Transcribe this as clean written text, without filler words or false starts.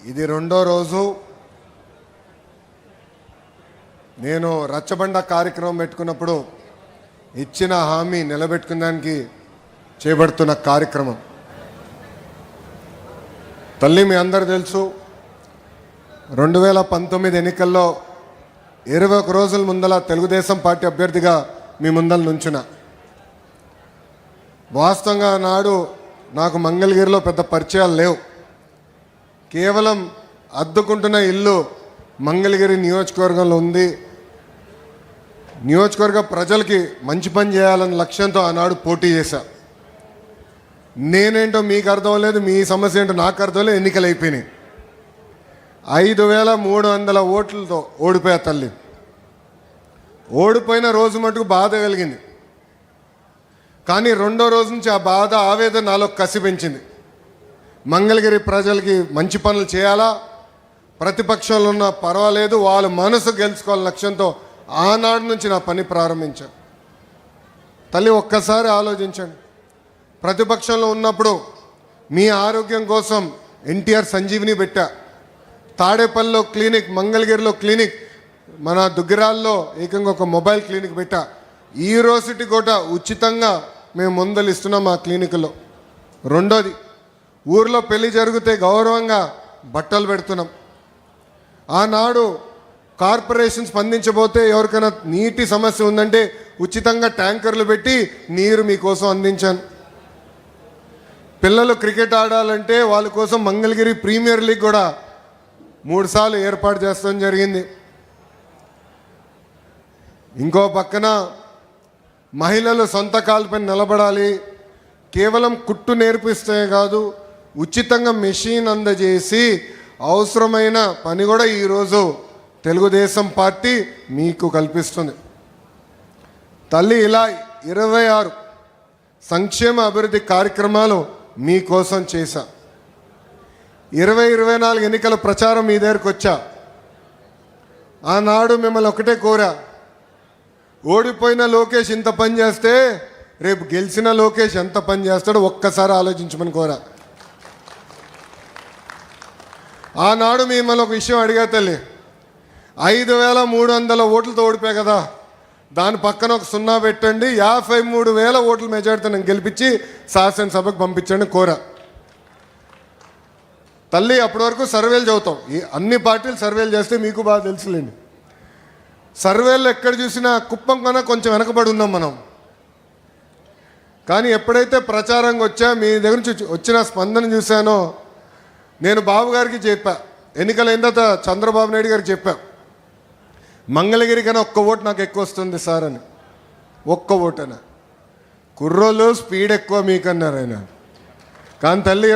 ఇది రెండో రోజు నేను రచ్చబండ కార్యక్రమం పెట్టుకున్నప్పుడు ఇచ్చిన హామీ నిలబెట్టుకునేదానికి చేపడుతున్న కార్యక్రమం. తల్లి మీ అందరూ తెలుసు, 2019 ఎన్నికల్లో 21 రోజుల ముందల తెలుగుదేశం పార్టీ అభ్యర్థిగా మీ ముందల నుంచున. వాస్తవంగా నాడు నాకు మంగళగిరిలో పెద్ద పరిచయాలు లేవు. కేవలం అద్దుకుంటున్న ఇల్లు మంగళగిరి నియోజకవర్గంలో ఉంది. నియోజకవర్గ ప్రజలకి మంచి పని చేయాలన్న లక్ష్యంతో ఆనాడు పోటీ చేశా. నేనేంటో మీకు అర్థం లేదు, మీ సమస్య ఏంటో నాకు అర్థం లేదు. ఎన్నికలు అయిపోయినాయి. 5300 ఓట్లతో ఓడిపోయా తల్లి. ఓడిపోయిన రోజు మటుకు బాధ కలిగింది. కానీ రెండో రోజు నుంచి ఆ బాధ, ఆవేదన నాలో కసి పెంచింది. మంగళగిరి ప్రజలకి మంచి పనులు చేయాలా, ప్రతిపక్షంలో ఉన్న పర్వాలేదు, వాళ్ళ మనసు గెలుచుకోవాలని లక్ష్యంతో ఆనాడు నుంచి నా పని ప్రారంభించాను. తల్లి ఒక్కసారి ఆలోచించండి. ప్రతిపక్షంలో ఉన్నప్పుడు మీ ఆరోగ్యం కోసం ఎన్టీఆర్ సంజీవిని పెట్టా, తాడేపల్లిలో క్లినిక్, మంగళగిరిలో క్లినిక్, మన దుగ్గిరాల్లో ఏకంగా ఒక మొబైల్ క్లినిక్ పెట్టా. ఈ రోజుటి కూడా ఉచితంగా మేము మందులు ఇస్తున్నాం ఆ క్లినిక్లో. రెండోది, ఊర్లో పెళ్లి జరిగితే గౌరవంగా బట్టలు పెడుతున్నాం. ఆనాడు కార్పొరేషన్ స్పందించబోతే ఎవరికైనా నీటి సమస్య ఉందంటే ఉచితంగా ట్యాంకర్లు పెట్టి నీరు మీకోసం అందించాను. పిల్లలు క్రికెట్ ఆడాలంటే వాళ్ళ కోసం మంగళగిరి ప్రీమియర్ లీగ్ కూడా 3 సార్లు ఏర్పాటు చేస్తాం జరిగింది. ఇంకో పక్కన మహిళలు సొంత కాళ్ళపై నిలబడాలి, కేవలం కుట్టు నేర్పిస్తే కాదు, ఉచితంగా మెషిన్ అందజేసి అవసరమైన పని కూడా ఈరోజు తెలుగుదేశం పార్టీ మీకు కల్పిస్తుంది. తల్లి ఇలా 26 సంక్షేమ అభివృద్ధి కార్యక్రమాలు మీకోసం చేశా. 2024 ఎన్నికల ప్రచారం మీ దగ్గరకు వచ్చా. ఆనాడు మిమ్మల్ని ఒకటే కోరా, ఓడిపోయిన లోకేష్ ఇంత పని చేస్తే రేపు గెలిచిన లోకేష్ ఎంత పని చేస్తాడో ఒక్కసారి ఆలోచించమని కోరా. ఆనాడు మిమ్మల్ని ఒక విషయం అడిగా తల్లి, 5300 ఓట్లతో ఓడిపోయా కదా, దాని పక్కన ఒక 0 పెట్టండి, 53,000 ఓట్ల మెజార్టీతో నేను గెలిపించి శాసనసభకు పంపించండి కోరా. తల్లి అప్పటి వరకు సర్వేలు చదువుతాం, అన్ని పార్టీలు సర్వేలు చేస్తే మీకు బాగా తెలుసులేండి. సర్వేలు ఎక్కడ చూసినా కుప్పం కన్నా కొంచెం వెనకబడి ఉన్నాం మనం. కానీ ఎప్పుడైతే ప్రచారంగా వచ్చా, మీ దగ్గర నుంచి వచ్చిన స్పందన చూశానో, నేను బాబు గారికి చెప్పా, ఎన్నికలైన తర్వాత చంద్రబాబు నాయుడు గారికి చెప్పా, మంగళగిరి కన్నా ఒక్క ఓటు నాకు ఎక్కువ వస్తుంది సార్ అని. ఒక్క ఓటనా? కుర్రోళ్ళు స్పీడ్ ఎక్కువ మీకన్నారు ఆయన. కానీ తల్లి